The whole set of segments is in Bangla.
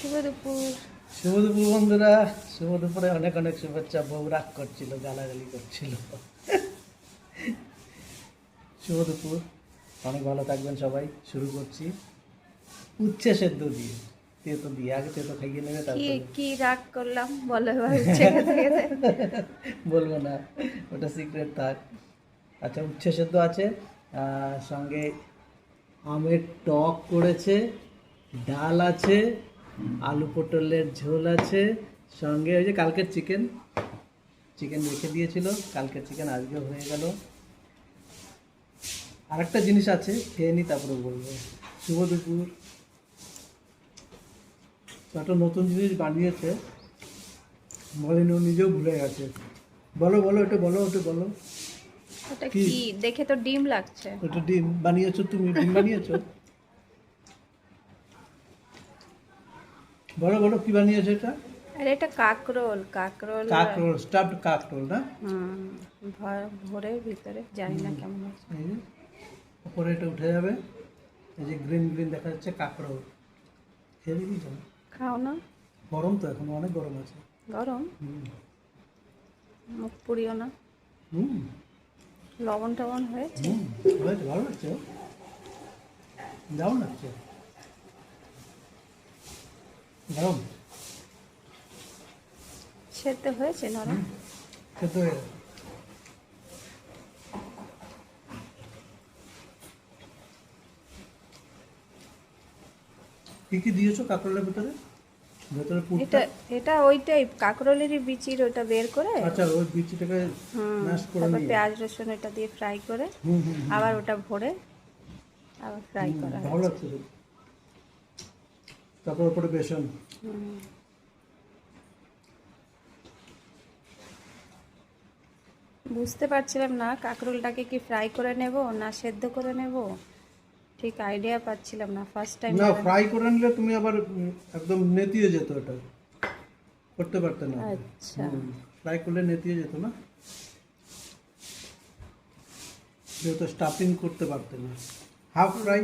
শুভ দুপুর। শুভ দুপুর বন্ধুরা, শুভ দুপুরে অনেক অনেক শুভেচ্ছা। বউ রাগ করছিল, গালাগালি করছিল। শুভ দুপুর, অনেক ভালো থাকবেন সবাই। শুরু করছি উচ্ছে সেদ্ধ দিয়ে। তেতো দিয়ে আগে তেতো খাইয়ে নেবে, কি তারপরে কি রাগ করলাম বলো এবার, উচ্ছে খেতে খেতে। বলবো না, ওটা সিক্রেট থাক। আচ্ছা, উচ্ছে সেদ্ধ আছে, সঙ্গে আমের টক করেছে, ডাল আছে, আলু পটলের ঝোল আছে, সঙ্গে ওই যে কালকের চিকেন রেখে দিয়েছিল, কালকের চিকেন আজকে হয়ে গেল। আরেকটা জিনিস আছে, খেয়ে নি তারপরে বলবো। শুভ দুপুর। তো একটা নতুন জিনিস বানিয়েছে, বলেন, ও নিজেও ভুলে গেছে। বলো বলো, ওটা বলো, ওটা বলো। ওটা কি? কি? দেখে তো ডিম লাগছে। ওটা ডিম বানিয়েছো তুমি? ডিম বানিয়েছো? বলো বলো, কি বানিয়েছো এটা? আরে এটা কাকরোল। কাকরোল। কাকরোল, স্টাফড কাকরোল না? ভরে ভিতরে জানি না কেমন হয়েছে। এই যে উপরে এটা উঠে যাবে, এই যে গ্রিন গ্রিন দেখা যাচ্ছে কাকরোল। খেয়ে দেখি চলো। খাও না। গরম তো, এখন অনেক গরম আছে। গরম। হুম মুখ পুড়িও না। হুম লবণ টবণ হয়েছে। হুম, হয়েছে, ভালো লাগছে, দারুণ লাগছে। গরম। সেদ্ধ হয়েছে নরম। সেদ্ধ হয়ে গেছে। কি কি দিয়েছো কাঁকরোলের ভিতরে? ভেতরে পুরটা? এটা এটা ওইটাই কাকরোলেরই বিচির ওটা বের করে। আচ্ছা, ওই বিচিটাকে ম্যাশ করে তারপর নিয়ে। পেঁয়াজ রসুন এটা দিয়ে ফ্রাই করে হুম হুম হুম, আবার ওটা ভরে আবার ফ্রাই করা ভালো হয়েছে। লাগছে তো। তারপর উপরে বেসন। হুম। বুঝতে পারছিলাম না কাঁকরোলটাকে কি ফ্রাই করে নেব না সেদ্ধ করে নেব, ঠিক আইডিয়া পাচ্ছিলাম না ফার্স্ট টাইম। না, ফ্রাই করে নিলে তুমি আবার একদম নেতিয়ে যেত, এটা করতে পারতে না। আচ্ছা। ফ্রাই করলে নেতিয়ে যেত না, যেহেতু স্টাফিং করতে পারতে না। হাফ ফ্রাই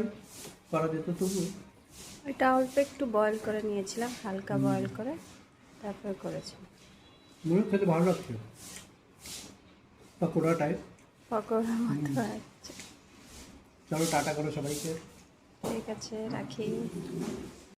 করা যেত তবু। এটা অল্প একটু বয়েল করে নিয়েছিলাম, হালকা বয়েল করে তারপর করেছি। মনে খেতে ভালো লাগছে, পকোড়া টাইপ। পকোড়া মতো হচ্ছে। চলো টাটা করো সবাইকে। ঠিক আছে, রাখি।